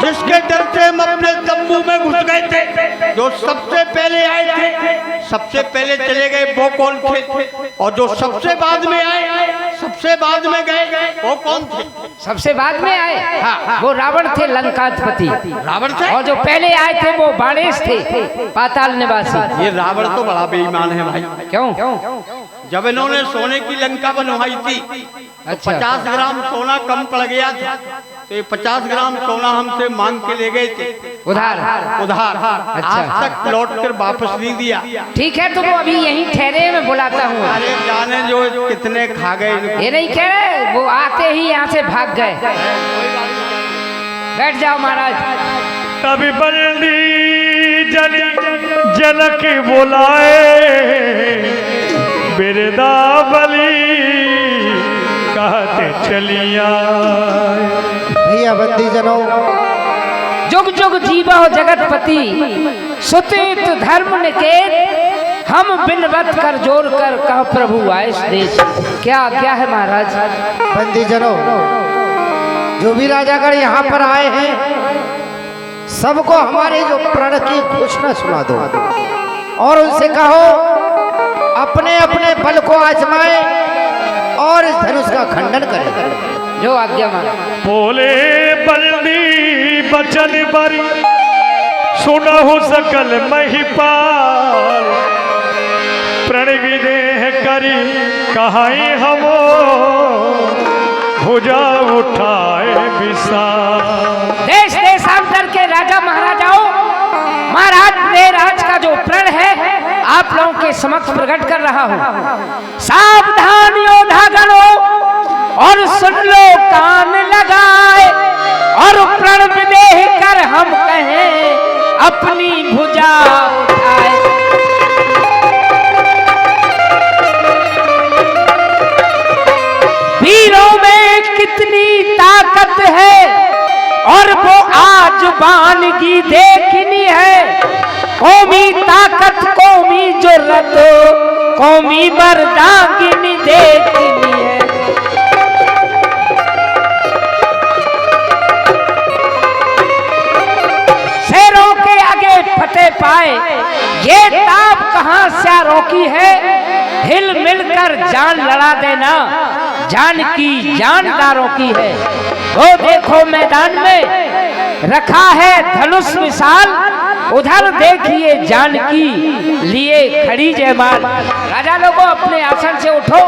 जिसके डर से हम अपने तंबू में घुस गए थे, जो सबसे पहले आए थे सबसे पहले चले गए वो कौन थे, और जो सबसे बाद में आए सबसे बाद में गए वो कौन थे? सबसे बाद में आए हाँ। वो रावण थे, लंकाधिपति रावण थे। और जो पहले आए थे वो बाणेश थे, पाताल निवासी। ये रावण तो बड़ा बेईमान है भाई। क्यों? जब इन्होंने सोने की लंका बनवाई थी तो अच्छा। 50 ग्राम सोना कम पड़ गया था, तो ये 50 ग्राम सोना हमसे मांग के ले गए थे उधार। उधार। आज तक लौट कर वापस नहीं दिया। ठीक है, तो वो अभी यहीं ठहरे, मैं बुलाता हूँ। अरे जाने जो कितने खा गए। ये नहीं कह रहे, वो आते ही यहाँ से भाग गए। बैठ जाओ महाराज। कभी बल्दी जनक बुलाए, बिरदा बली कहते चलिया। भैया बंदी जनों, जुग जुग जीवो जगतपति, सुतीत धर्म निकेत, हम बिनवत कर जोर कर कह प्रभु आयस देश। क्या क्या है महाराज? बंदी जनों, जो भी राजागण यहाँ पर आए हैं सबको हमारे जो प्रण की घोषणा सुना दो और उनसे कहो अपने अपने बल को आजमाए और इस धनुष का खंडन करें। जो आज्ञा मान। बोले बल्दी बचन बरी, सुनहु सकल महिपाल, प्रण विदेह करी कहाई हमो, भुजा उठाए विशाल। देश देशांतर के राजा महाराजाओं, महाराज राज का जो प्रण है आप लोगों के समक्ष प्रकट कर रहा हूँ। सावधान योद्धागणों, और सुन लो कान लगाए, और प्रण विदेह कर हम कहें अपनी भुजा उठाए। वीरों में कितनी ताकत है, और वो आज वानगी देखनी है। कौमी ताकत, कौमी जुर्रत, कौमी मर्दांगिनी देखनी है। शेरों के आगे फतेह पाए, ये ताब कहाँ स्यारों की है। हिल मिलकर जान लड़ा देना, जान की जानदारों की है। वो देखो मैदान में रखा है धनुष विशाल, उधर देखिए जानकी लिए खड़ी जयमाल। राजा लोगों अपने आसन से उठो,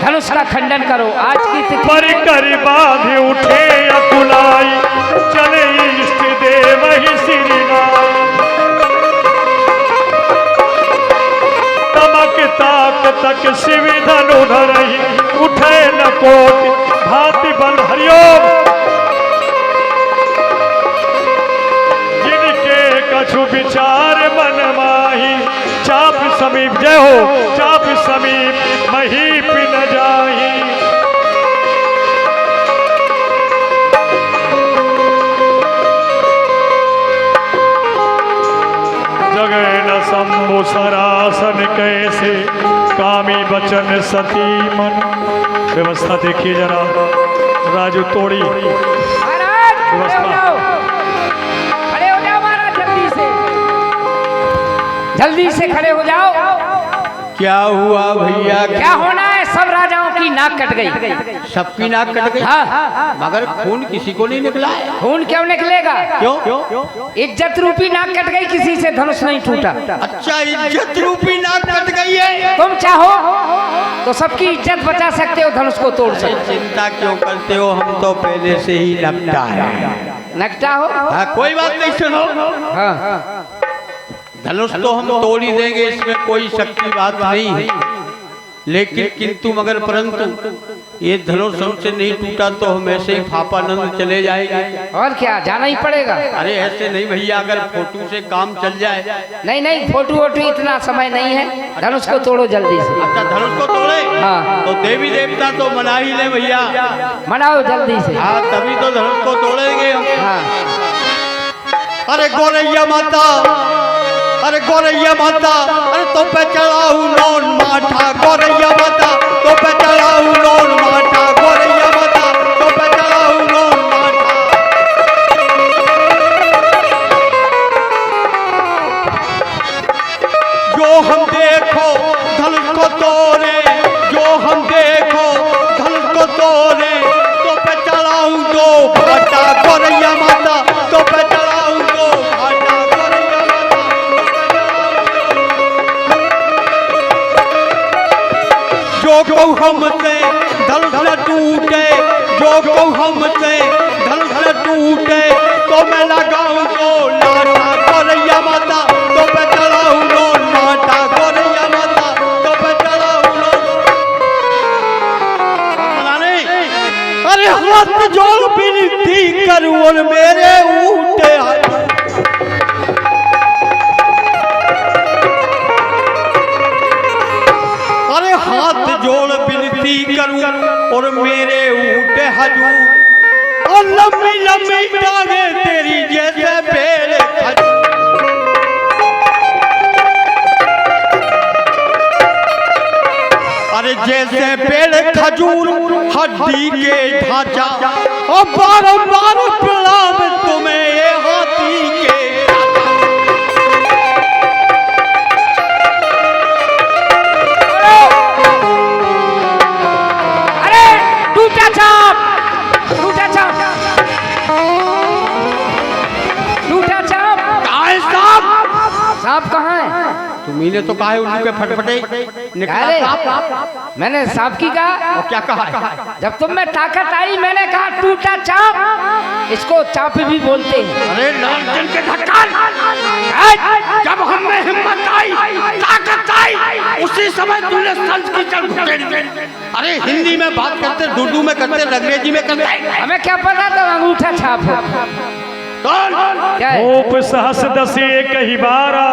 धनुष का खंडन करो। आज की तिथि पर कर बाध उठे अकुलाई, चले इष्ट देव ही श्रीनाथ। तमक ताक तक शिव धनु धरहि, उठे न कोटि भांति बल। हरिओम। जिनके कछु विचार मन माही, चाप समीप। जय हो। चाप समीप महीप न जाही। जगह न शंभु सरासन कैसे, कामी बचन सती मन। व्यवस्था देखिए जरा, राजू तोड़ी महाराज खड़े हो जाओ, खड़े हो जाओ महाराज, जल्दी से खड़े हो जाओ। क्या हुआ भैया? क्या होना है? सब राजाओं की नाक कट गई। सबकी नाक कट गई। हाँ। मगर खून किसी को नहीं निकला है। खून क्यों निकलेगा? क्यों? इज्जत रूपी नाक कट गई, किसी से धनुष नहीं टूटा। अच्छा, इज्जत रूपी नाक कट गई है। तुम चाहो तो सबकी इज्जत बचा सकते हो, धनुष को तोड़ सकते हो। चिंता क्यों करते हो? हम तो पहले से ही नकटा है। नकटा हो? हाँ, कोई बात नहीं। सुनो, हाँ। धनुष तो हम तोड़ ही देंगे, इसमें कोई शक की बात नहीं है। लेकिन किंतु मगर परंतु ये धनुष हमसे नहीं टूटा तो हम ऐसे ही फापानंद चले जाएंगे। और क्या, जाना ही पड़ेगा। अरे ऐसे नहीं भैया, अगर फोटो से काम चल जाए। नहीं, फोटो वोटो इतना समय नहीं है, धनुष को तोड़ो जल्दी से। अच्छा, धनुष को तोड़े? हाँ। तो देवी देवता तो मना ही ले भैया। मनाओ जल्दी से। हाँ, तभी तो धनुष को तोड़ेंगे हम। हाँ। अरे गोरैया माता, अरे गोरैया माता, अरे तो पे चढ़ाऊ नौन माठा। गोरैया माता तो पे चढ़ाऊ नौन माठा। गोरैया माता तो पे चढ़ाऊ नौन माठा। हमसे धनुष न टूटे, जो कहूँ हमसे धनुष न टूटे, तो मैं लगाऊं तो लाटा गोरैया माता, तो मैं चढ़ाऊं लो लाटा गोरैया माता, तो मैं चढ़ाऊं लो। अरे हाथ जोड़ विनती करूं और मेरे ऊँटे हाथ जोड़ विनती करूं और मेरे ऊँटे हजूर, और लंबी लंबी टांगे तेरी जैसे पेड़ खजूर। अरे जैसे पेड़ खजूर हड्डी के ढांचा, और बारंबार प्रणाम तुम्हें ये हाथी के। सांप कहाँ है? तुम्ही तो कहा है उनके फटफटे निकला सांप। मैंने सांप की कहा। और क्या कहा है? जब तुम में ताकत आई मैंने कहा टूटा चाप, इसको चाप भी बोलते हैं। अरे लालटेन के ढक्कन, जब हम में हिम्मत आई ताकत आई उसी समय तूने संत की चल घुटेड़ी। अरे हिंदी में बात करते, उर्दू में करते, अंग्रेजी में करते, हमें क्या पता था अंगूठा छाप है। ओप सहस दसे कही बारा,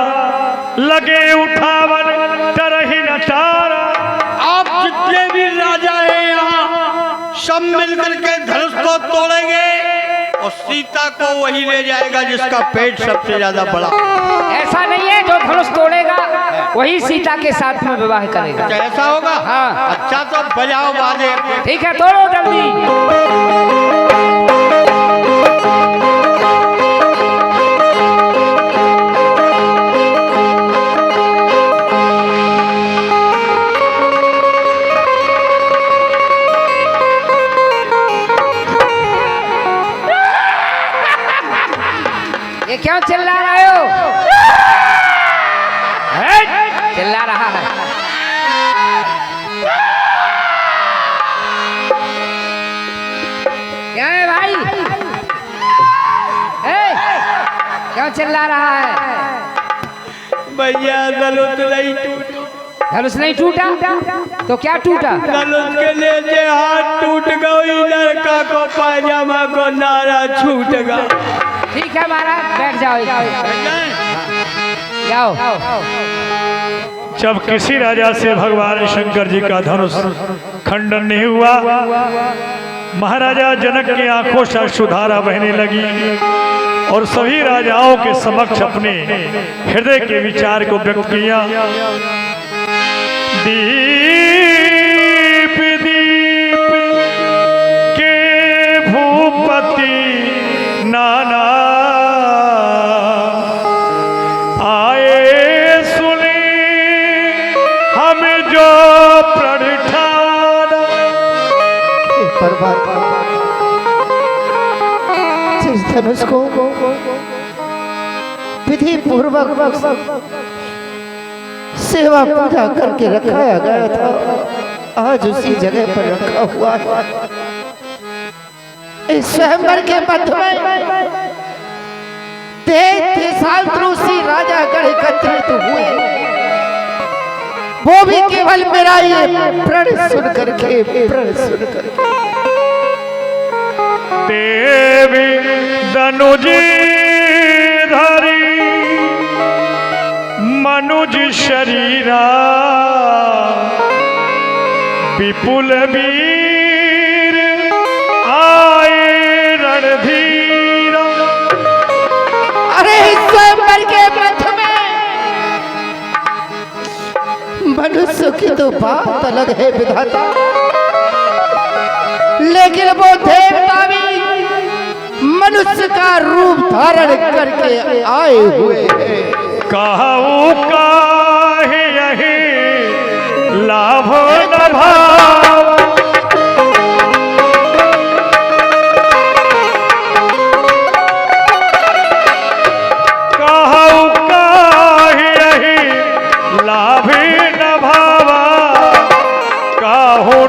लगे उठावन तरही न टारा। आप जितने भी राजा हैं यहाँ सब मिलकर के धनुष को तोड़ेंगे और सीता को वही ले जाएगा जिसका पेट सबसे ज्यादा बड़ा। ऐसा नहीं है, जो धनुष तोड़ेगा वही सीता के साथ में विवाह करेगा। ऐसा होगा? हाँ। अच्छा तो बजाओ बाजे। ठीक है, तोड़ो जल्दी। ये क्यों चिल्ला रहे हो? चिल्ला रहा है। क्या है भाई? क्यों चिल्ला रहा है? भैया धनुष नहीं टूटा। धनुष नहीं टूटा तो क्या टूटा? धनुष के नीचे हाथ टूट गई, लड़का को पायजामा को नारा छूट गया। ठीक है महाराज, बैठ जाओ। जाओ। जब किसी राजा से भगवान शंकर जी का धनुष खंडन नहीं हुआ, महाराजा जनक की आंखों से अश्रुधारा बहने लगी और सभी राजाओं के समक्ष अपने हृदय के विचार को व्यक्त किया। दीप दीप के भूपति नाना आए सुने हम जो प्रण ठाना। जिस धनुष को विधि पूर्वक सेवा पूजा करके रखाया गया था, आज उसी जगह पर रखा हुआ है। इस स्वयंवर के मध्य में 33 साल रूसी राजा गण एकत्रित हुए, वो भी केवल मेरा ये प्रण सुन करके, प्रण सुन करके। देवी धनुजी धरी मनुज शरीरा, विपुल वीर आए रणधीरा। अरे स्वयंवर के मध्य में मनुष्य की तो बात अलग है विधाता, लेकिन वो देवता भी मनुष्य का रूप धारण करके आए हुए हैं। कहूँ काहे यही लाभ न भाव, कहूँ काहे यही लाभ न भावा, कहूँ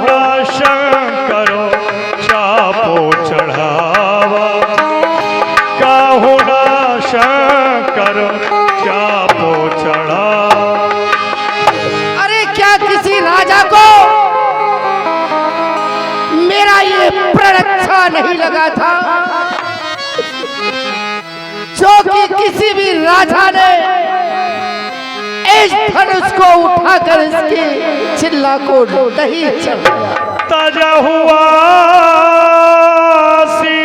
नहीं लगा था जो कि किसी भी राजा ने इस धनुष को उठाकर इसकी चिल्ला को नहीं चढ़ाया। ताजा हुआ सी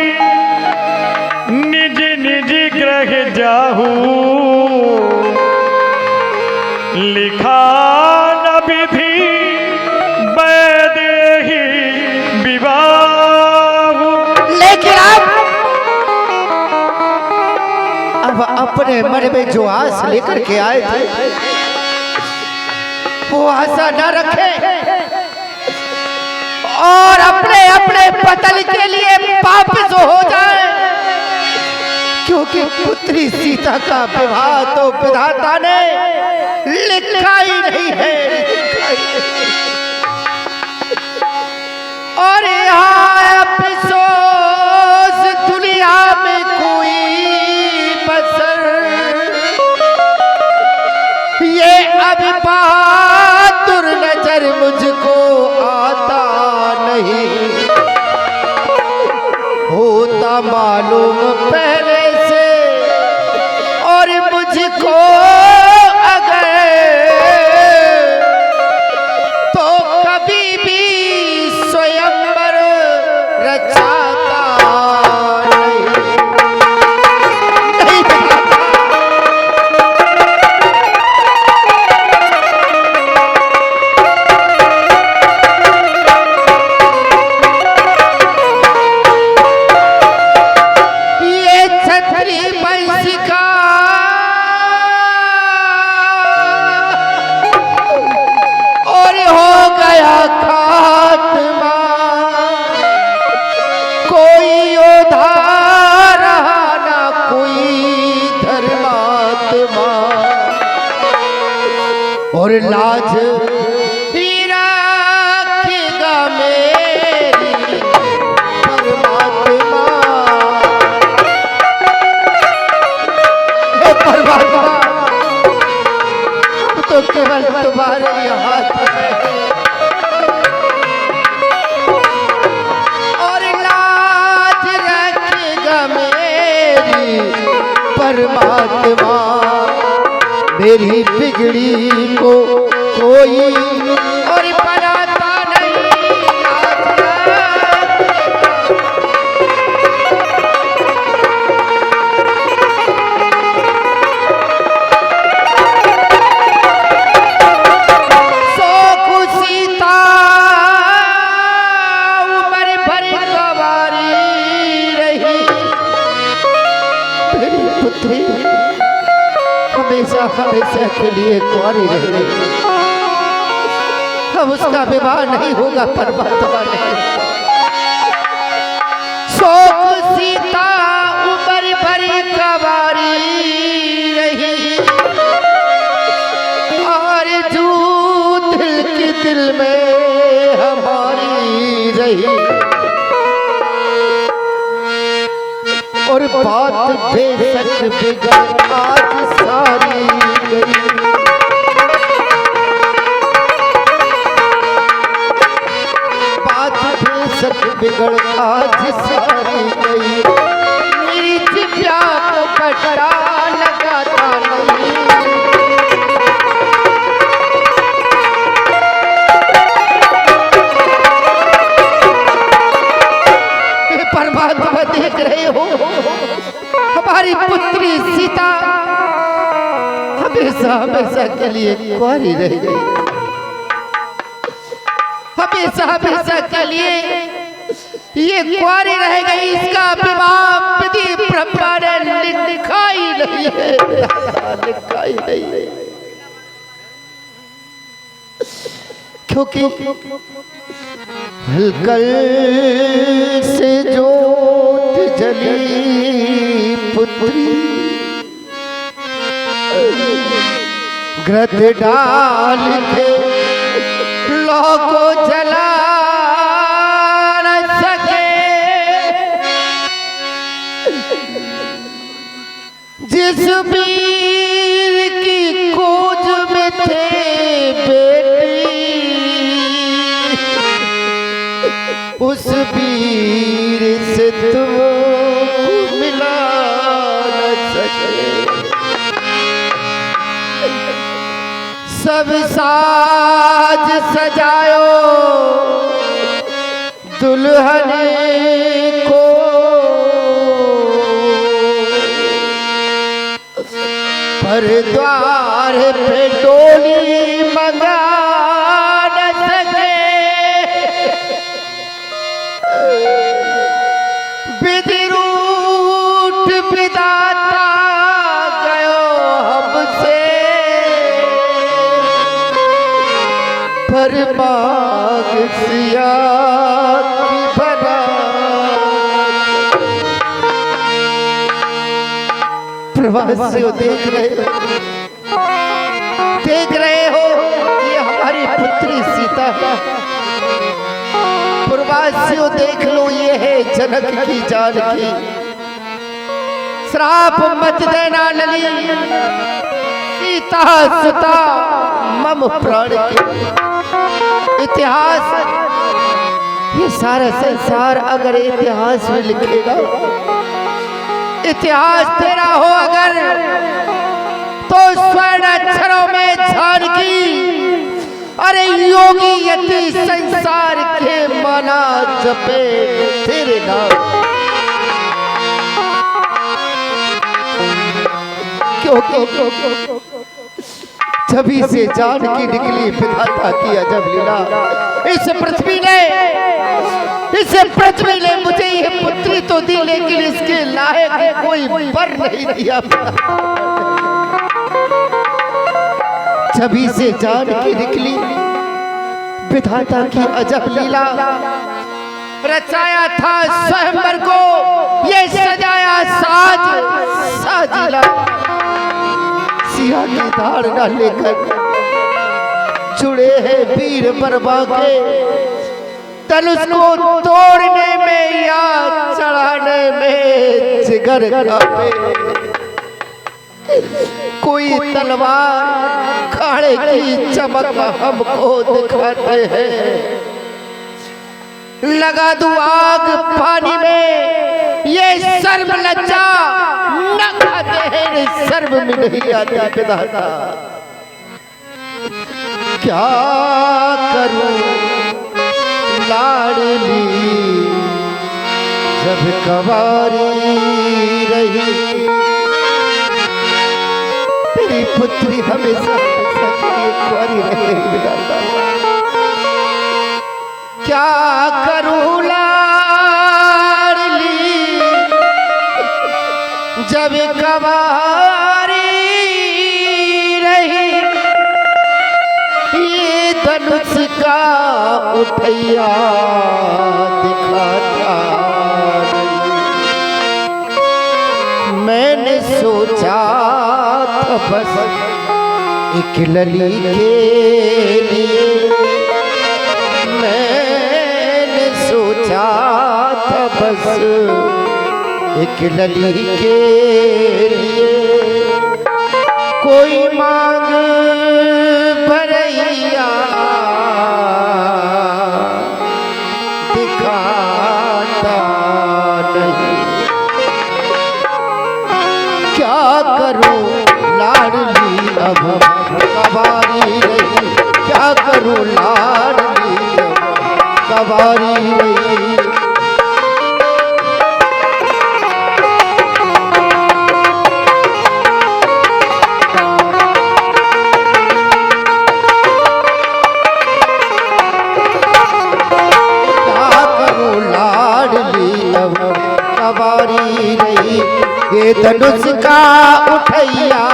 निज निज ग्रह जाहू, लिखा न विधि वैदेही विवाह। लेकिन अब अपने मन में जो आस लेकर के आए थे वो आशा न रखे और अपने अपने पतन के लिए वापस हो जाए, क्योंकि पुत्री सीता का विवाह तो विधाता ने लिखा ही नहीं है, और यहाँ अफसोस दुनिया में कोई बसर ये अभी बहादुर नजर मुझको आता नहीं, होता मालूम पहले से और मुझको अगर तो कभी भी स्वयंवर रचाता और लाज रखेगा मेरी परमात्मा। हे परमात्मा, तो केवल तुम्हारे हाथ में और लाज रखेगा मेरी परमात्मा। मेरी बिगड़ी को कोई और बनाता नहीं, शोक सीता उम्र भर गवारी रही, मेरी पुत्री हमेशा हमेशा के लिए कुंवारी रह गई। अब उसका विवाह नहीं होगा परमात्मा ने। शोक सीता उम्र भरी कुंवारी रही, और जो दिल के दिल में हमारी रही, और बात बेशक बिगड़ आज सारी गई। बात बेशक बिगड़ आज सारी गई, मेरी दिव्या को पटा लगाता नहीं। परमात्मा देख रहे हो, हमारी पुत्री सीता हमेशा हमेशा के लिए कुंवारी रह गई, हमेशा हमेशा के लिए ये कुंवारी रह गई। इसका विवाह विधि ब्रह्मा ने लिखा ही नहीं है, लिखा ही नहीं है, क्योंकि हलकल से जोत जली पुत्री, घृत डाल के लौ को जला न सके, जिस वीर की खोज में थे बेटी उस वीर से तुम मिला न सके। सब साज सजायो दुल्हन को, पर द्वार पे डोली मंगा न सके। विधि रूठ विधाता गयो हमसे, पर मांग सिया की भरा। प्रवासियों देख रहे हो ये हमारी पुत्री सीता है। प्रवासियों देख लो ये है जनक की जानकी। श्राप मत देना नली, सीता सुता मम प्राण की। इतिहास ये सारा संसार अगर इतिहास में लिखेगा, इतिहास तेरा हो अगर, तो स्वर्ण अक्षरों में जानकी। अरे योगी यति संसार के माला जपे तेरे नाम। क्यों छवि से जानकी निकली विधाता की अजब लीला। इस पृथ्वी ने मुझे ये पुत्री तो दी, लेकिन इसके लायक कोई वर नहीं दिया। छवि से जानकी निकली विधाता की अजब लीला। रचाया था स्वयंवर को ये सजाया साजिला। सिया की धारणा लेकर जुड़े हैं वीर बरबा के। धनुष को तोड़ने में या चढ़ाने में जिगर कांपे। कोई तलवार खाड़े की चमक हमको दिखाते हैं। लगा दूं आग पानी में ये सर्व लज्जा न खाते हैं, सर्व में नहीं आते विधाता। क्या करूं लाडली जब कवारी रही, तेरी पुत्री हमेशा कुंवारी रहेगी विधाता। क्या करूं लाडली जब कवारी रही, ये धनुष का उठैया दिखाता नहीं। मैंने सोचा था बस एक लली के लिए, मैंने सोचा था बस एक लली के लिए। कोई मांग भरैया दिखाता नहीं। क्या करूं लाडली अब कवारी रही, क्या करूं लाडली अब कवारी रही। कवारी रही, ये धनुष का उठैया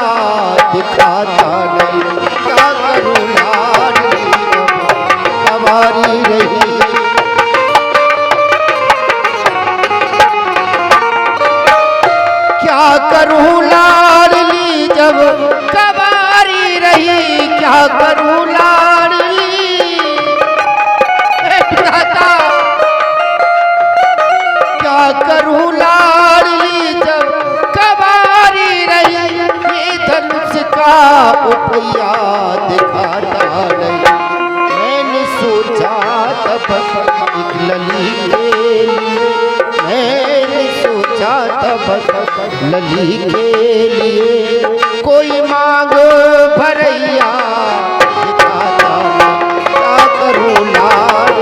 दिखाता नहीं। क्या करूं लाडली कवारी रही। क्या करूं लाडली जब कवारी रही, क्या करूं लाडली विधाता। क्या करूं लाडली जब कवारी रही, ये धनुष का उठैया दिखाता नहीं। मैंने सोचा था बस एक लली लली के लिए कोई मांग भरैया दिखाता क्या करूं लाल।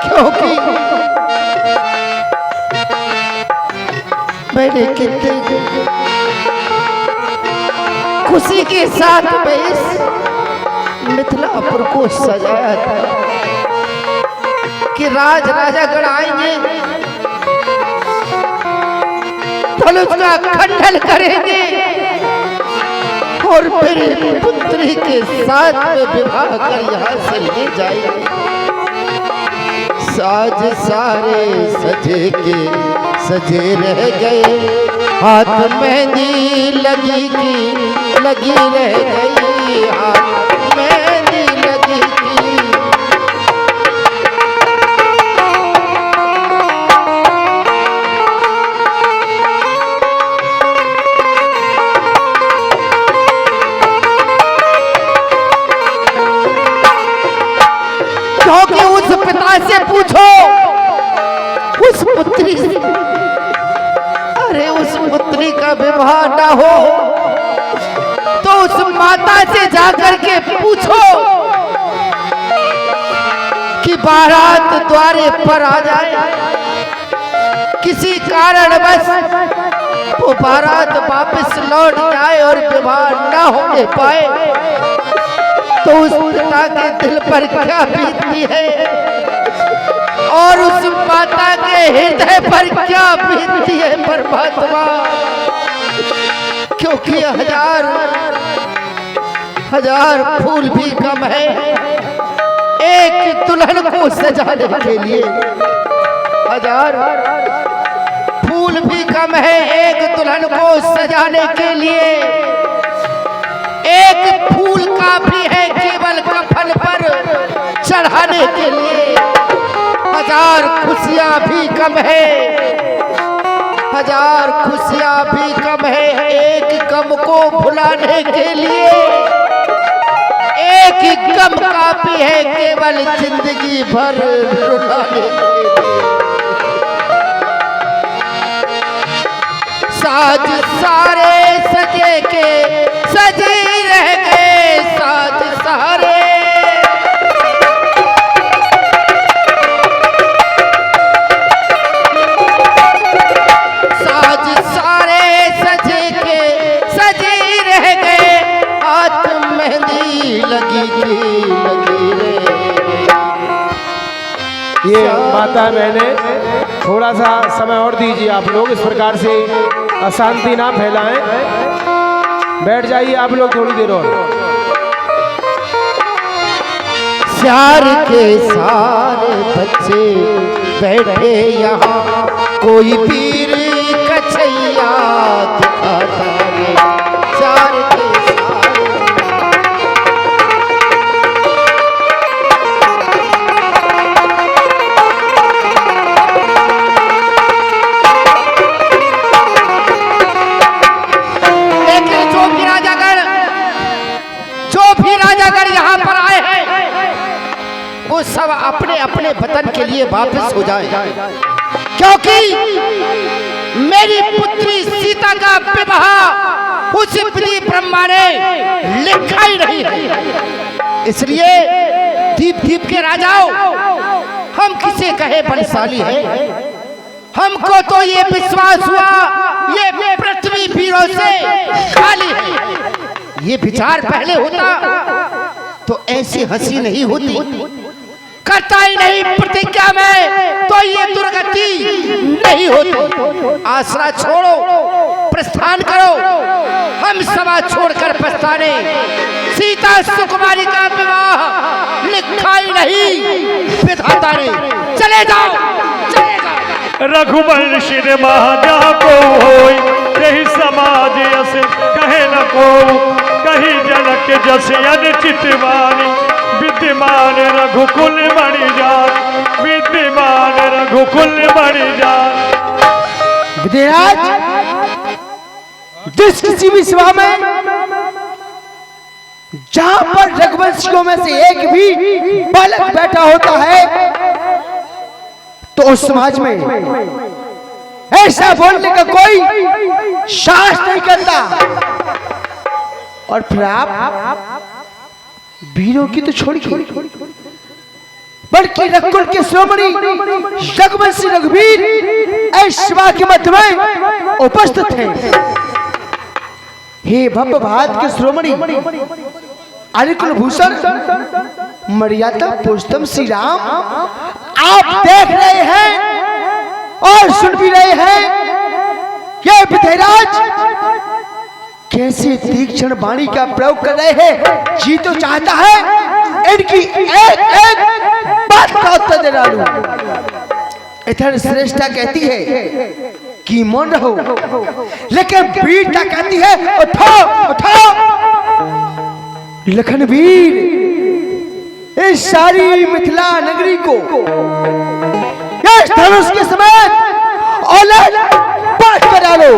क्योंकि मैंने कितने खुशी के साथ में इस मिथिलापुर को सजाया था कि राज राजागण आएंगे, धनुष का खंडन करेंगे और मेरी पुत्री के साथ में विवाह कर यहाँ से ले जाएंगे। साज सारे सजे के सजे रह गए, हाथ मेहंदी लगी की लगी रह गई, हाथ मेहंदी लगी की। क्योंकि उस पिता से पूछो, उस पुत्री से, अरे उस पुत्री का विवाह ना हो तो उस माता से जाकर के पूछो कि बारात द्वारे पर आ जाए, किसी कारणवश वो बारात वापस लौट जाए और विवाह ना होने पाए तो उस पिता के दिल पर क्या बीतती है और उस माता के हृदय पर क्या बीतती है परमात्मा। क्योंकि हजार फूल भी कम है एक दुल्हन को सजाने के लिए, हजार फूल भी कम है एक दुल्हन को सजाने के लिए। एक फूल काफी है केवल कफन पर चढ़ाने के लिए। हजार खुशियां भी कम है, हजार खुशियां भी कम है एक गम को भुलाने के लिए। एक गम काफी है केवल जिंदगी भर रुलाने के लिए। साज सारे सजे के सजे रह गए, साज सारे ये माता मैंने थोड़ा सा समय और दीजिए आप लोग, इस प्रकार से अशांति ना फैलाएं। बैठ जाइए आप लोग थोड़ी देर और। प्यार के सारे बच्चे बैठे यहाँ, कोई पीर कछैया दिखाता है। प्यार के वो सब अपने अपने वतन के लिए वापस हो जाए, क्योंकि मेरी पुत्री सीता का विवाह उस विधि ब्रह्मा ने लिखा ही नहीं है। इसलिए दीप दीप के राजाओं, हम किसे कहे बलशाली है, हमको तो ये विश्वास हुआ ये पृथ्वी वीरों से खाली है। ये विचार पहले होता तो ऐसी हंसी नहीं होती, करता ही नहीं प्रतिज्ञा में तो ये दुर्गति नहीं होती। आसरा छोड़ो, प्रस्थान करो, हम सभा छोड़कर प्रस्थाने। सीता सुकुमारी का विवाह लिखा ही नहीं विधाता ने। चले जाओ, चले जाओ। रघुबर शिर महाजा को होई, यही समाज यस कहे न को, कही जनक जस चितवानी। विद्यमान रघुकुल मणि जान, विद्यमान रघुकुल मणि जान। विदेराज, जिस किसी भी सभा में जहां पर रघुवंशियों में से एक भी बालक बैठा होता है तो उस समाज में ऐसा बोलने का कोई साहस नहीं करता। और फिर आप वीरों की तो छोड़िए, बल्कि रघुकुल के शिरोमणि रघुवंशी रघुवीर इस सभा के मध्य में उपस्थित हैं। हे भव्य भारत के शिरोमणि अरिकुल भूषण मर्यादा पुरुषोत्तम श्री राम, आप देख रहे हैं और सुन भी रहे हैं ये विधेयराज कैसे तीक्ष्ण वाणी का प्रयोग कर रहे हैं। जी तो चाहता है इनकी एक एक बात का उत्तर दे डालूं। इधर श्रेष्ठता कहती है कि मौन रहो, लेकिन वीरता कहती है उठो उठो। लखनवीर इस सारी मिथिला नगरी को इस धनुष के समेत औलट पाट कर डालो।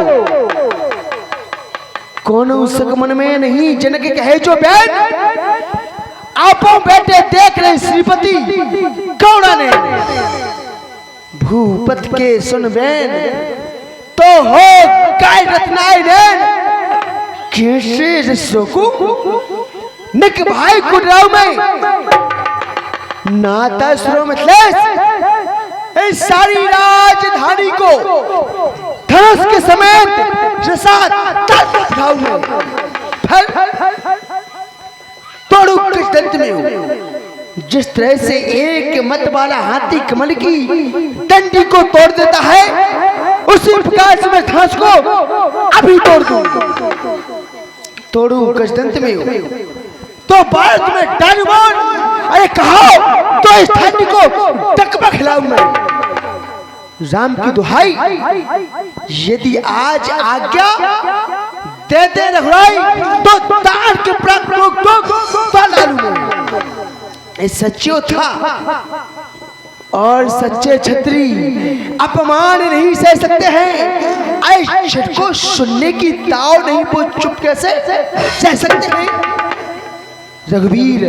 कौन उस मन में नहीं जनक कहे जो बैठ आपो बैठे देख रहे श्रीपति कौड़ा ने भूपत के सुन बैन तो हो काय रत्नाय नैन कैसे रसोकु निक भाई कुटराव में नाता सुरो मिथलेश इस सारी राजधानी को धनुष के समेत रसात तड़पाऊ में तोड़ू के दंत में हो। जिस तरह से एक मत वाला हाथी कमल की डंडी को तोड़ देता है, उसी प्रकार से मैं घास को अभी तोड़ दूं। तोड़ू गजदंत में हो तो भारत में डानवान, अरे कहो तो इस ठंडी को टकमा खिलाऊं मैं। राम की दुहाई, यदि आज आज्ञा दे दे रघुराई तो तार के प्राक डालूंगा। सच्चो था और सच्चे छत्री अपमान नहीं सह सकते हैं। ऐसे को सुनने की ताव नहीं, वो चुप कैसे सह सकते हैं। रघुवीर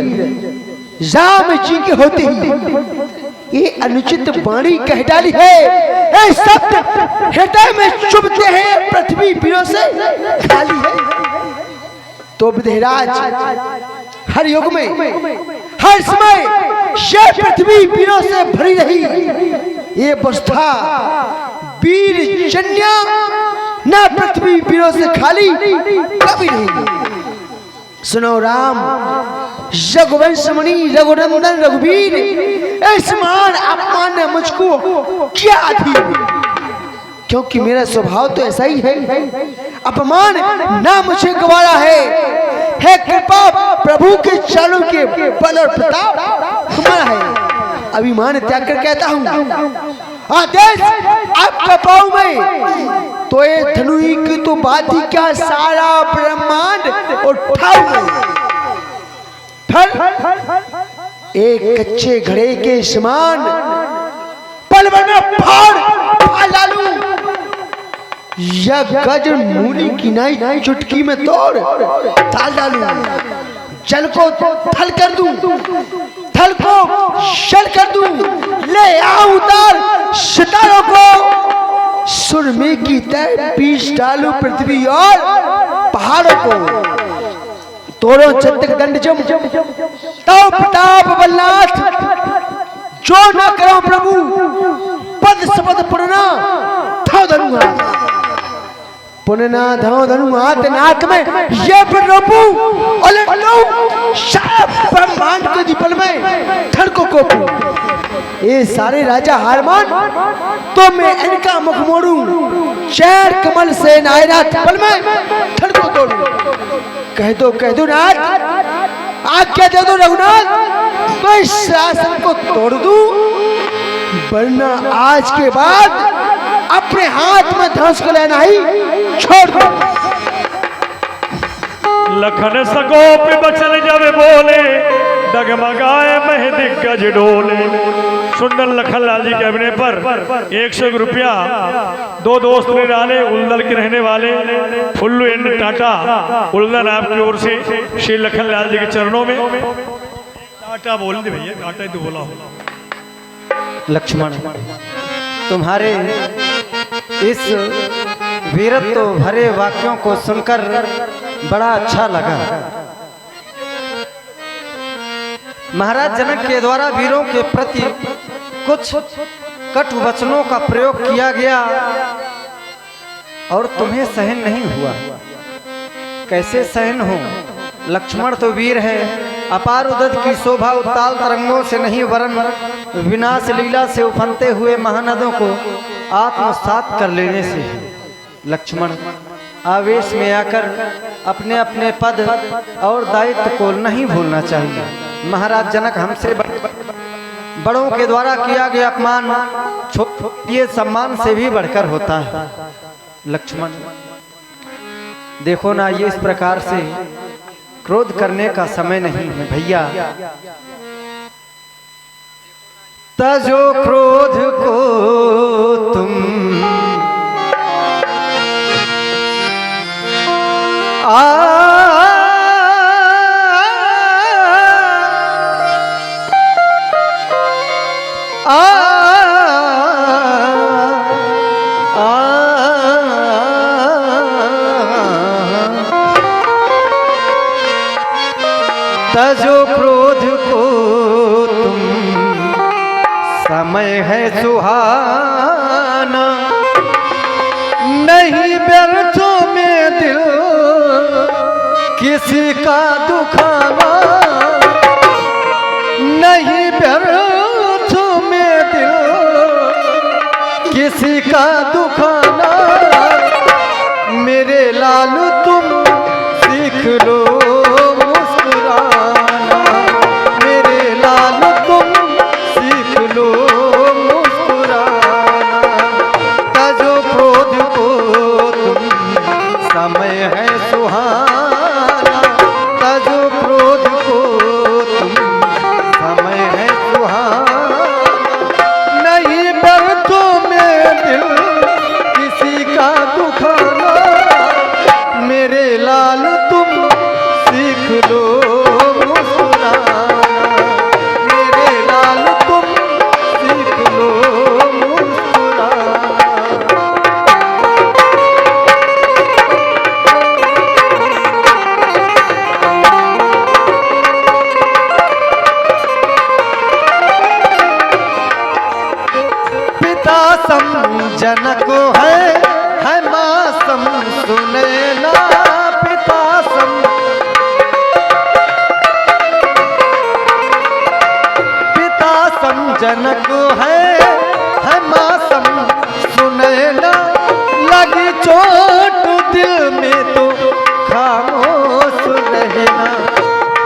राम जी के होते ही ये अनुचित वाणी कह डाली है। ये शब्द हृदय में चुभते हैं, पृथ्वी वीरों से खाली है। तो विधेयराज हर युग में हर समय ये पृथ्वी वीरों से भरी रही। ये अवस्था वीर जन्या न पृथ्वी वीरों से खाली कभी नहीं। सुनो राम, रघुवंश मणि रघुनंदन रघुवीर, इस मान अपमान ने मुझको क्या अधीन, क्योंकि मेरा स्वभाव तो ऐसा ही है। अपमान ना मुझे गवारा है। हे कृपा प्रभु के चरणों के बल और प्रताप तुम्हारा है। अभिमान त्याग कर कहता हूँ, आदेश आपका पाऊं मैं तो ये धनुई की तो बात ही क्या, सारा ब्रह्मांड उठाऊं। फिर एक कच्चे घड़े के समान पल भर में फाड़ डालूं, या गज मूली की नाई चुटकी में तोड़ डाल डालूं। जल को थल कर दूं, थल को शल कर दूं, ले आऊं उतार सितारों को सुरमे की तय पीस डालूं पृथ्वी और पहाड़ों को। तोड़ो चंदक दंड जम तो प्रताप बलनाथ, जो न करो प्रभु पद शपथ पुरना था धनुआ। पुनना धनो धनु हाथ नाक में ये प्रभु और ब्रह्मांड के दीपल में धड़ को कोपू। ये सारे राजा हार मान तो मैं इनका मुख मोड़ू, चैर कमल से नायनाथ पल में धड़ को तोड़ू। कह दो नाथ, आज्ञा दे दो रघुनाथ, तो इस शासन को तोड़ दूं, वरना आज के बाद अपने हाथ में धनुष को लेना ही छोड़ दो। लखन सकोप बचन जब बोले, डगमगाए मह दिग्गज डोले। सुंदर लखनलाल जी के अभिनय पर 100 रुपया दो दोस्त ले डाले उल्दल के रहने वाले फुल्लू एंड टाटा उल्दल आपकी ओर से श्री लखनलाल जी के चरणों में टाटा बोल दे भैया, टाटा ही तो बोला हो। लक्ष्मण, तुम्हारे इस वीरत्व भरे वाक्यों को सुनकर बड़ा अच्छा लगा। महाराज जनक के द्वारा वीरों के प्रति कुछ कटु वचनों का प्रयोग किया गया और तुम्हें सहन नहीं हुआ। कैसे सहन हो? लक्ष्मण तो वीर है, अपार उदत की शोभा उत्ताल तरंगों से नहीं वरन विनाश लीला से उफनते हुए महानदों को आत्मसात कर लेने से। लक्ष्मण, आवेश में आकर अपने अपने पद और दायित्व को नहीं भूलना चाहिए। महाराज जनक, हमसे बड़ों के द्वारा किया गया अपमान छोटे सम्मान से भी बढ़कर होता है। लक्ष्मण, देखो ना, ये इस प्रकार से क्रोध करने का समय नहीं है भैया। तजो क्रोध को तुम तजो क्रोध को तुम, समय है सुहाना, नहीं व्यर्थों में दिल किसी का दुखाना, नहीं व्यर्थों में दिल किसी का दुखाना। मेरे लालू तुम सीख लो जनक है मासम सुने ना पिता सम, पिता सम जनक है मासम सुने ना, लगी चोट दिल में तो खामोश रहना।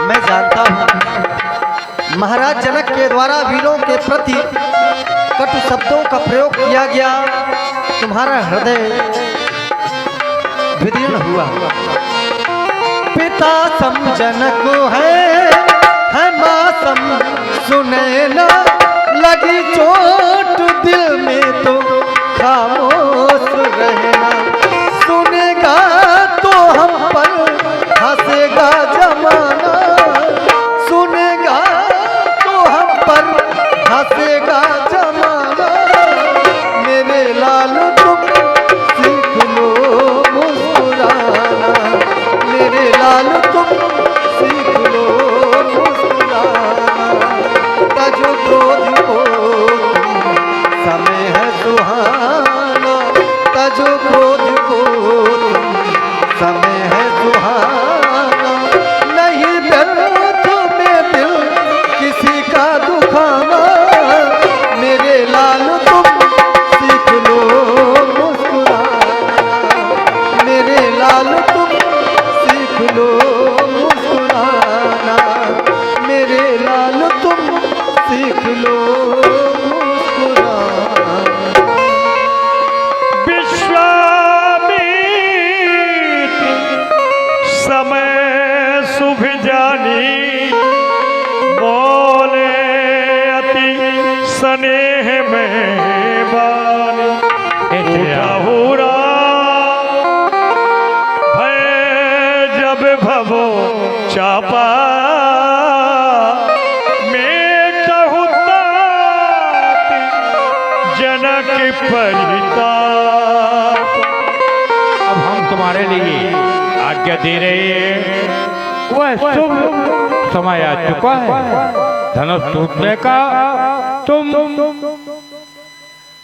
मैं जानता हूँ महाराज जनक के द्वारा वीरों के प्रति कटु शब्दों का प्रयोग किया गया, तुम्हारा हृदय विदीर्ण हुआ। पिता सम जनक है माँ सम सुने ना, लगी चोट दिल में तो खामोश रहना। सुनेगा तो हम पर हंसेगा जमाना, सुनेगा तो हम पर हंसेगा जमाना। मेरे लाल तुम सीख लो मुस्कुराना, मेरे लाल तुम सीख लो मुस्कुराना। तजो क्रोध को समय है सुहाना, तजो भवो चापा मैं कहूँ तात जनक परिताप। अब हम तुम्हारे लिए आज्ञा दे रहे हैं। वह शुभ समय आ चुका है धनुष टूटने का। तुम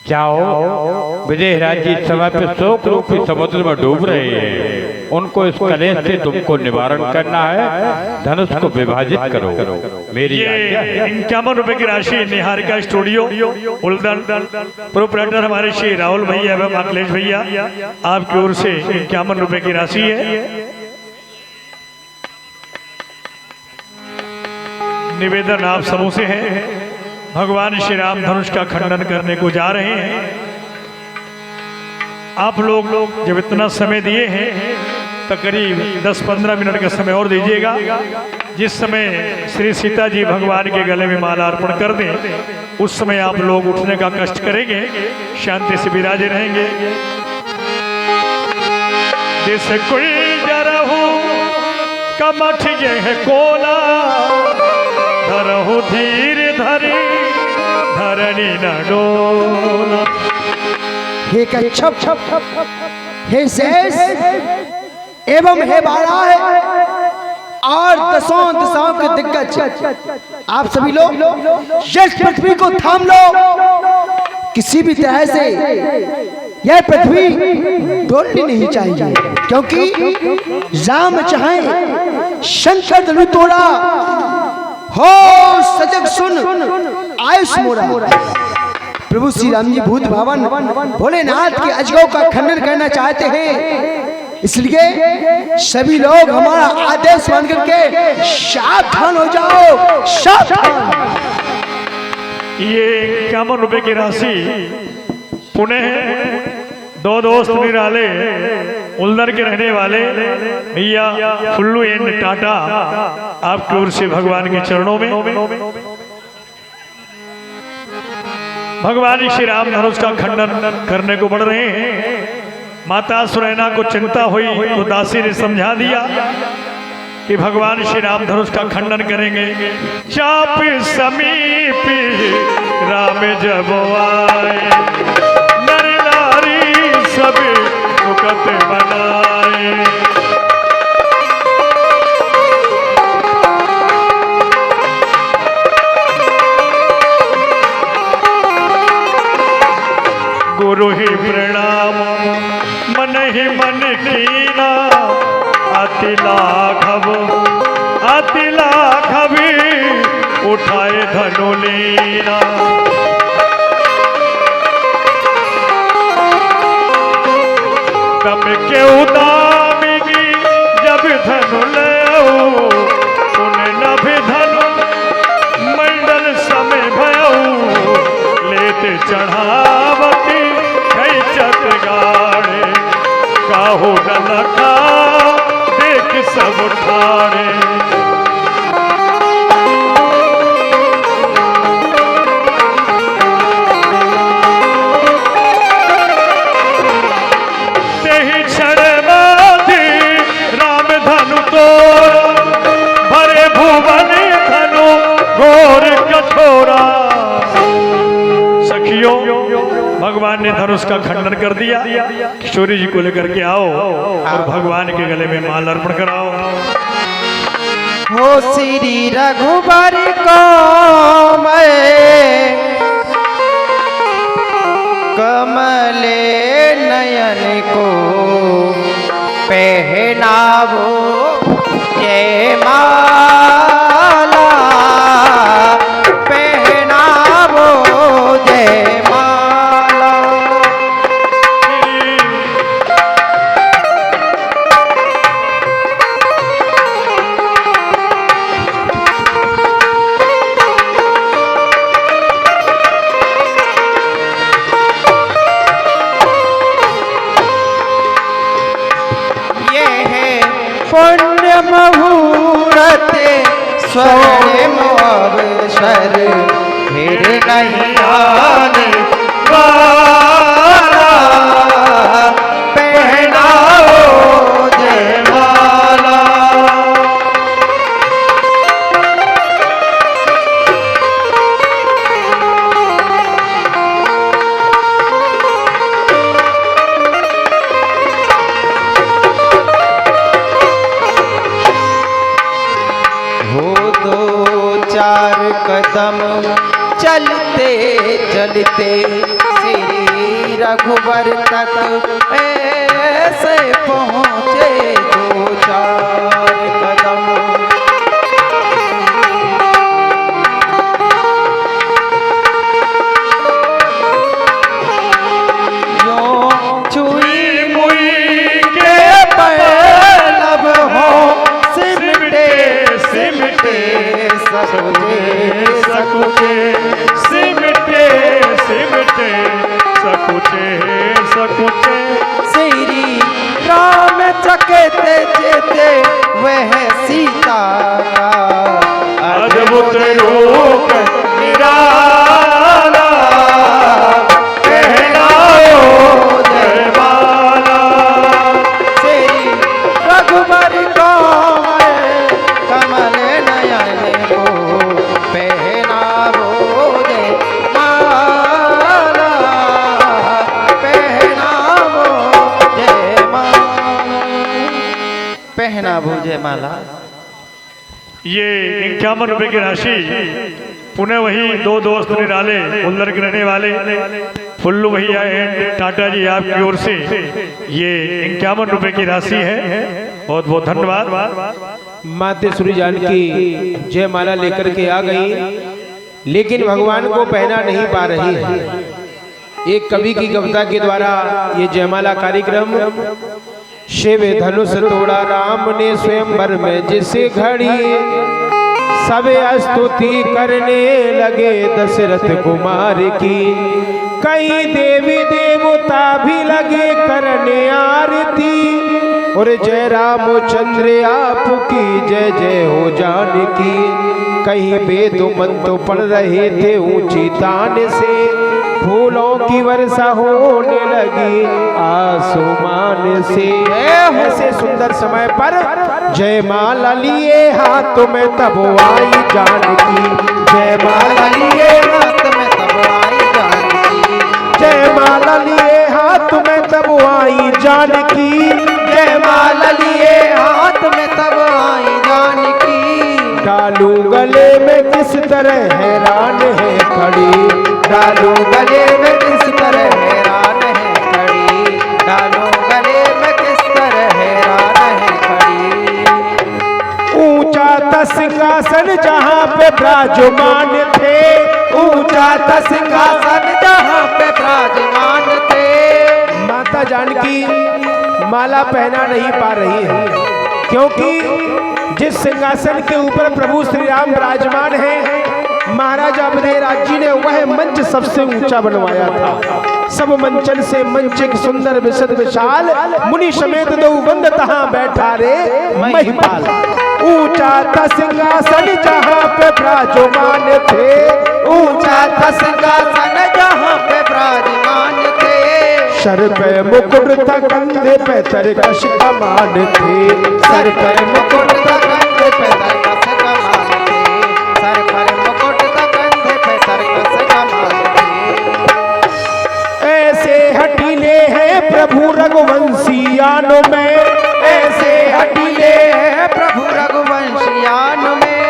जाओ। विदेह राज्य इस समय पे शोक रूपी समुद्र में डूब रहे हैं। उनको इस कलेश से तुमको निवारण करना है। धनुष को विभाजित करो। मेरी आज्ञा है। 51 रुपए की राशि निहारिका स्टूडियो उल्दन प्रोपराइटर हमारे श्री राहुल भैया एवं अखिलेश भैया आपकी ओर से 51 रुपए की राशि है। निवेदन आप सबों से है। भगवान श्री राम धनुष का खंडन करने को जा रहे हैं। आप लोग जब इतना समय दिए हैं तो करीब 10-15 मिनट का समय और दीजिएगा। जिस समय श्री सीता जी भगवान के गले में माला अर्पण कर दें उस समय आप लोग उठने का कष्ट करेंगे, शांति से विराजे रहेंगे। जैसे कोई जरहू कमठ ये है कोला धरहु धीर धरी धरणी न डोला। हे कच्छप, हे शेष एवं हे बाला और दसों दिशाओं के दिग्गज आप सभी लोग यश पृथ्वी को थाम लो। किसी भी तरह से यह पृथ्वी डोलनी नहीं चाहिए, क्योंकि राम चाहे शंकर धनु तोड़ा हो सजग सुन आयुष मोरा। प्रभु श्री राम जी भूत भावन भोलेनाथ के अजगों का खंडन करना चाहते हैं, इसलिए सभी लोग हमारा आदेश मान करके सावधान हो जाओ, सावधान। ये 51 रुपए की राशि पुणे दो दोस्त निराले उल्दर के रहने वाले भैया फुल्लू एंड टाटा आपकी ओर से भगवान के चरणों में। भगवान श्री राम धनुष का खंडन करने को बढ़ रहे हैं। माता सुनैना को चिंता हुई तो दासी ने समझा दिया कि भगवान श्री राम धनुष का खंडन करेंगे। चाप समीप राम जब आए नर नारी सब सुखत बनाए। गुरु ही प्रणाम मन ही मन कीना अति लाघव उठाए धनु लीना। तम के उदामिनी जब धनु ले सुन नभ धनु मंडल समय भयऊ लेते चढ़ावती चक गाड़े काहू न लखा देख सब ठाड़े। तेहि क्षण बाधी राम धनु तोरा भरे भुवन धनु घोर कठोरा। सखियों भगवान ने धनुष का खंडन कर दिया। किशोरी जी को लेकर के आओ और भगवान के गले में माल अर्पण कराओ। हो श्री रघुबर को मैं कमले नयन को पहनावो ये माला पहनावो जय पुण्य मुहूर्त स्वर्णिम अवसर फिर नहीं आने वाला पहनाओ जयमाला। कदम चलते चलते श्री रघुवर तक ऐसे पहुँचे 2-4 कदम। श्री राम चकेते चेते वह सीता का अद्भुत रूप निराला कहलाओ जयमाला। श्री रघुवर कोमल कमल नयन को पहनावो जयमाला, पहनावो जयमाला। ये 51 रुपए की राशि पुणे वही 2 दोस्त निराले उल्लर के रहने वाले फुल्लू भैया एंड टाटा जी आपकी ओर से ये 51 रुपए की राशि है। बहुत बहुत धन्यवाद। मातेश्वरी जानकी जयमाला लेकर के आ गई, लेकिन भगवान को पहना नहीं पा रही है। एक कवि की कविता के द्वारा ये जयमाला कार्यक्रम शिव धनुष तोड़ा राम ने स्वयंवर में जिसे घड़ी, सब स्तुति करने लगे दशरथ कुमार की, कई देवी देवता भी लगे करने आरती, और जय रामचंद्र आपकी जय जय हो जानकी। कहीं वेद मंत्र पढ़ रहे थे ऊंची तान से, फूलों की वर्षा होने लगी आसमान से। ऐसे सुंदर समय पर जयमाला लिए हाथ में तब आई जानकी, जयमाला लिए हाथ में तब आई जानकी, जयमाला लिए हाथ में तब आई जानकी, जयमाला लिए हाथ में तब आई जानकी। डालू गले में किस तरह हैरान है खड़ी, डालू गले में किस तरह हैरान है खड़ी, डालू गले में किस तरह हैरान है खड़ी। ऊंचा था सिंहासन जहाँ पे विराजमान थे, ऊंचा था सिंहासन जहाँ पे विराजमान थे। माता जानकी माला पहना नहीं पा रही है, क्योंकि जिस सिंहासन के ऊपर प्रभु श्री राम विराजमान है, महाराजा अवधेयराज जी ने वह मंच सबसे ऊंचा बनवाया था। सब मंचन से मंच एक सुंदर विशद विशाल, मुनि समेत दो बंद तहां बैठा रे महिपाल। ऊंचा था सिंहासन जहां पे विराजमान थे, ऊंचा था सिंहासन जहां पे विराजमान थे। सर पे मुकुट था कंधे पे तरकश कमान थे, सर पे मुकुट था कंधे पे तरकश कमान थे, सर पर मुकुट था कंधे पे तरकश कमान थे। ऐसे हटीले हैं प्रभु रघुवंशियान में, ऐसे हटीले हैं प्रभु रघुवंशियान में।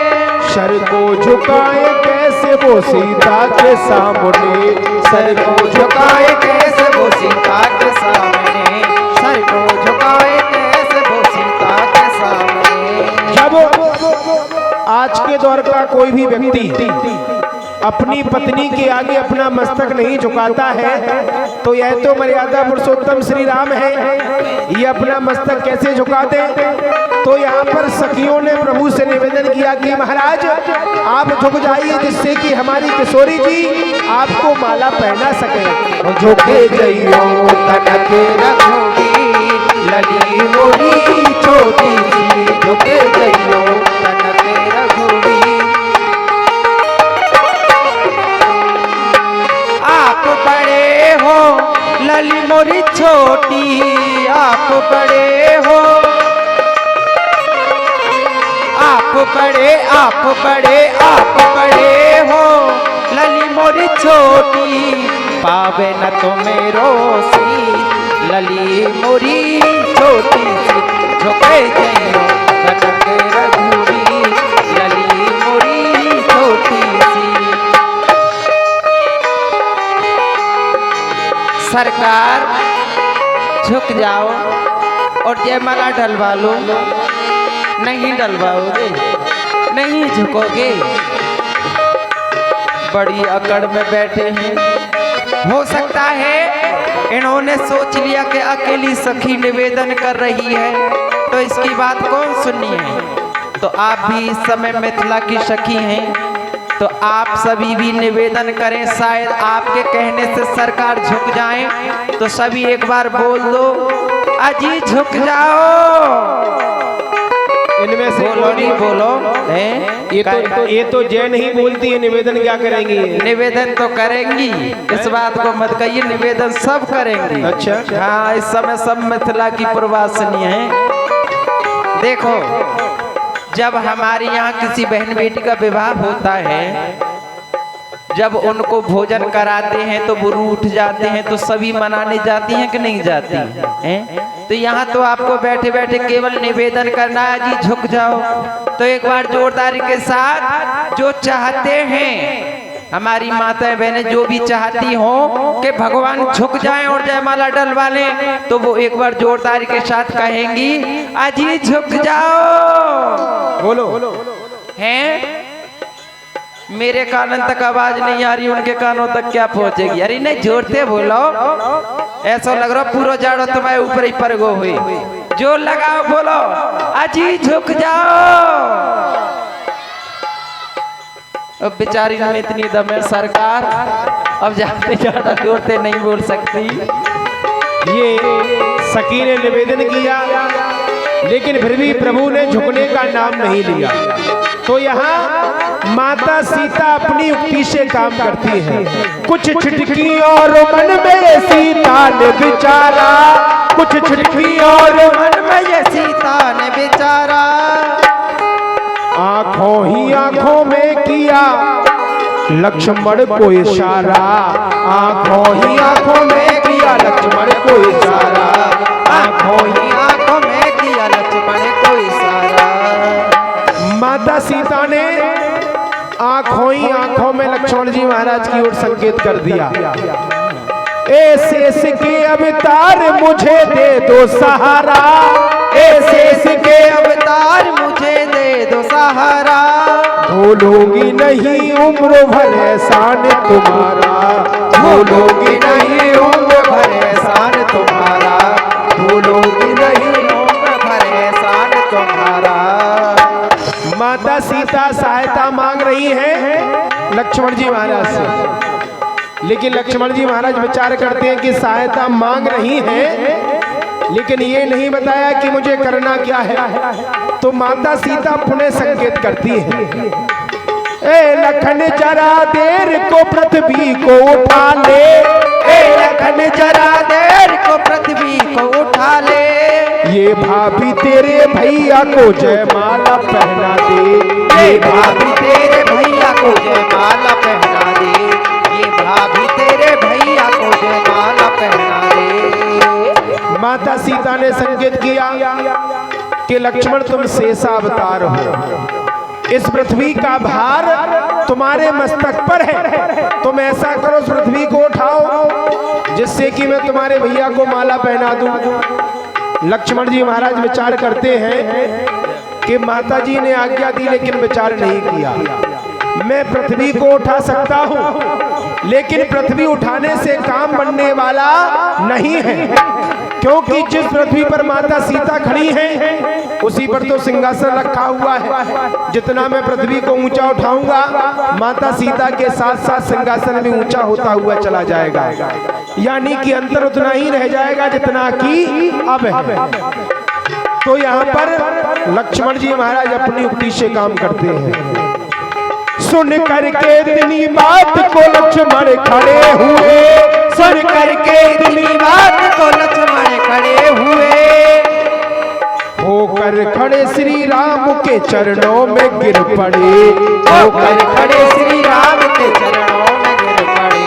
सर को झुकाए कैसे वो सीता के सामने, सर को झुकाए कैसे वो सीता के सामने, सर को झुकाए कैसे वो सीता के सामने। जब आज के दौर का कोई भी व्यक्ति अपनी पत्नी के आगे अपना मस्तक नहीं झुकाता है, तो यह तो मर्यादा पुरुषोत्तम श्री राम है, ये अपना मस्तक कैसे झुकाते। तो यहाँ पर सखियों ने प्रभु से निवेदन किया कि महाराज आप झुक जाइए, जिससे कि हमारी किशोरी जी आपको माला पहना सके। झुके जइयो तनके रघुवीर, लली मोरी छोटी सी, झुके जइयो तनके रघुवीर। आप बड़े हो लली मोरी छोटी, आप बड़े हो, आप बड़े, आप बड़े, आप बड़े हो लली मोरी छोटी, पावे न तो मेरो सी लली मोरी छोटी सी। झुके जइयो तनके रघुवीर, लली मोरी छोटी सी। सरकार झुक जाओ और जयमाला डलवा लो। नहीं डलवाओगे, नहीं झुकोगे, बड़ी अकड़ में बैठे हैं। हो सकता है इन्होंने सोच लिया कि अकेली सखी निवेदन कर रही है तो इसकी बात कौन सुननी है। तो आप भी इस समय मिथिला की सखी हैं, तो आप सभी भी निवेदन करें, शायद आपके कहने से सरकार झुक जाए। तो सभी एक बार बोल दो, अजी झुक जाओ। इनमें से बोलो नहीं बोलो हैं? ये तो जय नहीं बोलती है, निवेदन क्या करेंगी? निवेदन तो करेंगी, इस बात को मत कहिए, निवेदन सब करेंगी। अच्छा। हाँ, इस समय सब मिथिला की प्रवासिनी हैं। देखो, जब हमारे यहाँ किसी बहन बेटी का विवाह होता है, जब उनको भोजन कराते हैं तो वो उठ जाते हैं, तो सभी मनाने जाती हैं कि नहीं जाती हैं? तो यहाँ तो आपको बैठे बैठे केवल निवेदन करना है, जी झुक जाओ। तो एक बार जोरदारी के साथ जो चाहते हैं, हमारी माताएं बहनें जो भी चाहती हो कि भगवान झुक जाएं और जयमाला डलवा लें, तो वो एक बार जोरदारी के साथ कहेंगी, अजी झुक जाओ। बोलो हैं? मेरे कानों तक आवाज नहीं आ रही, उनके कानों तक क्या पहुंचेगी? अरे नहीं, जोर से बोलो, ऐसा लग रहा पूरा जाड़ो तुम्हारे ऊपर ही पर गो हुई। जोर लगाओ, बोलो, अजी झुक जाओ। अब बेचारी में इतनी दम है सरकार, अब जाते ज्यादा जोर से नहीं बोल सकती। ये सखी ने निवेदन किया, लेकिन फिर भी प्रभु ने झुकने का नाम नहीं लिया। तो यहाँ माता सीता अपनी युक्ति से काम करती है। कुछ छिटकी और मन में सीता ने विचारा, कुछ छिटकी और मन में ये सीता ने बेचारा, आंखों ही आंखों में किया लक्ष्मण को इशारा, आंखों ही आंखों में किया लक्ष्मण को इशारा, आंखों ही आंखों में किया लक्ष्मण को इशारा। माता सीता ने आंखों ही आंखों में लक्ष्मण जी महाराज की ओर संकेत कर दिया। ऐसे के अवतार मुझे दे दो सहारा, ऐसे के अवतार मुझे दे दो सहारा, भूलूंगी नहीं उम्र भर एहसान तुम्हारा, भूलूंगी नहीं उम्र भर एहसान तुम्हारा, भूलूंगी नहीं उम्र भर एहसान तुम्हारा। माता सीता सहायता मांग रही है लक्ष्मण जी महाराज से, लेकिन लक्ष्मण जी महाराज विचार करते हैं कि सहायता मांग रही है, लेकिन ये नहीं बताया कि मुझे करना क्या है। तो माता सीता पुनः संकेत करती है, ए लखन जरा देर को पृथ्वी को उठा ले, ए लखन जरा देर को पृथ्वी को उठा ले, ये भाभी तेरे भैया को जयमाला पहना दे, ये भाभी तेरे भैया को जयमाला पहना दे, ये भाभी तेरे भैया को जयमाला पहना दे। माता सीता ने संकेत किया कि लक्ष्मण तुम शेषावतार हो, इस पृथ्वी का भार तुम्हारे मस्तक पर है, तुम ऐसा करो इस पृथ्वी को उठाओ जिससे कि मैं तुम्हारे भैया को माला पहना दूं। लक्ष्मण जी महाराज विचार करते हैं कि माता जी ने आज्ञा दी, लेकिन विचार नहीं किया। मैं पृथ्वी को उठा सकता हूं, लेकिन पृथ्वी उठाने से काम बनने वाला नहीं है, क्योंकि जिस पृथ्वी पर माता सीता खड़ी हैं उसी पर तो सिंहासन रखा हुआ है। जितना मैं पृथ्वी को ऊंचा उठाऊंगा, माता सीता के साथ साथ सिंहासन भी ऊंचा होता हुआ चला जाएगा, यानी कि अंतर उतना ही रह जाएगा जितना कि अब है। तो यहाँ पर लक्ष्मण जी महाराज अपनी युक्ति से काम करते हैं। सुन करके इतनी बात को लक्ष्मण खड़े हुए, सुन करके इतनी बात को लक्ष्मण खड़े हुए, होकर खड़े श्री राम के चरणों में गिर पड़े, होकर खड़े श्री राम के चरणों में गिर पड़े,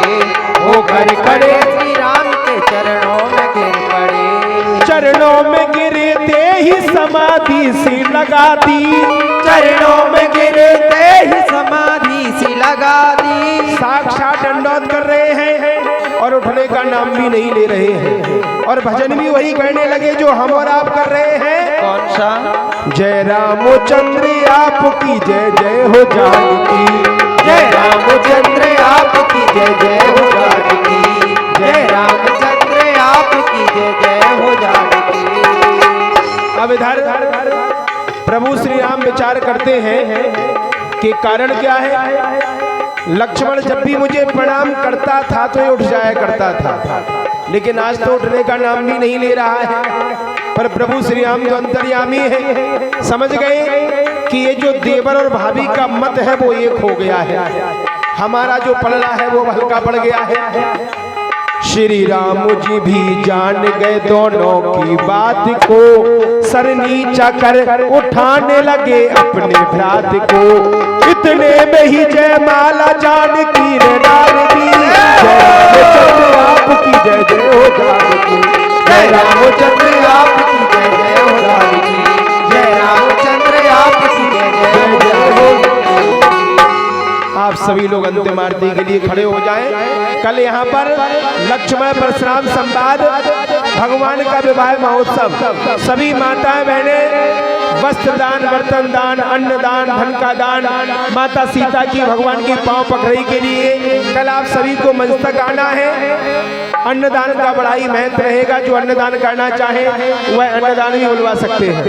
होकर खड़े श्री राम के चरणों में गिर पड़े। चरणों में गिरते ही समाधि सी लगा दी, चरणों में गिरते ही समाधि सी लगा दी। साक्षात दंडोत कर रहे हैं और उठने का नाम भी नहीं ले रहे हैं, और भजन भी वही करने लगे जो हम और आप कर रहे हैं। कौन सा? जय रामचंद्र आपकी जय जय हो जानकी, जय रामचंद्र आपकी जय जय हो जानकी, जय रामचंद्र आपकी जय जय हो जानकी। अब इधर प्रभु श्री राम विचार करते हैं कि कारण क्या है। लक्ष्मण जब भी मुझे प्रणाम करता था तो ये उठ जाया करता था, लेकिन आज तो उठने का नाम भी नहीं ले रहा है। पर प्रभु श्री राम जो अंतर्यामी है, समझ गए कि ये जो देवर और भाभी का मत है वो एक हो गया है, हमारा जो पलड़ा है वो हल्का पड़ गया है। श्री राम जी भी जान गए दोनों की बात को, सर नीचा कर उठाने लगे अपने भ्रात को। इतने में ही जयमाला जानकी ने डाल दी, जय रामचंद्र आपकी जय जय हो जानकी, जय रामचंद्र आपकी जय जय हो जानकी, जय रामचंद्र आपकी जय जय जय हो। आप सभी लोग अंतिम आरती के लिए खड़े हो जाएं। कल यहाँ पर लक्ष्मण परशुराम संवाद भगवान का विवाह महोत्सव, सभी माताएं बहनें वस्त्र दान, बर्तन दान, अन्न दान, धन का दान, माता सीता की भगवान की पांव पकड़ाई के लिए कल आप सभी को मंच तक आना है। अन्नदान का बड़ा ही महत्व रहेगा। जो अन्नदान करना चाहे वह अन्नदान भी बुलवा सकते हैं।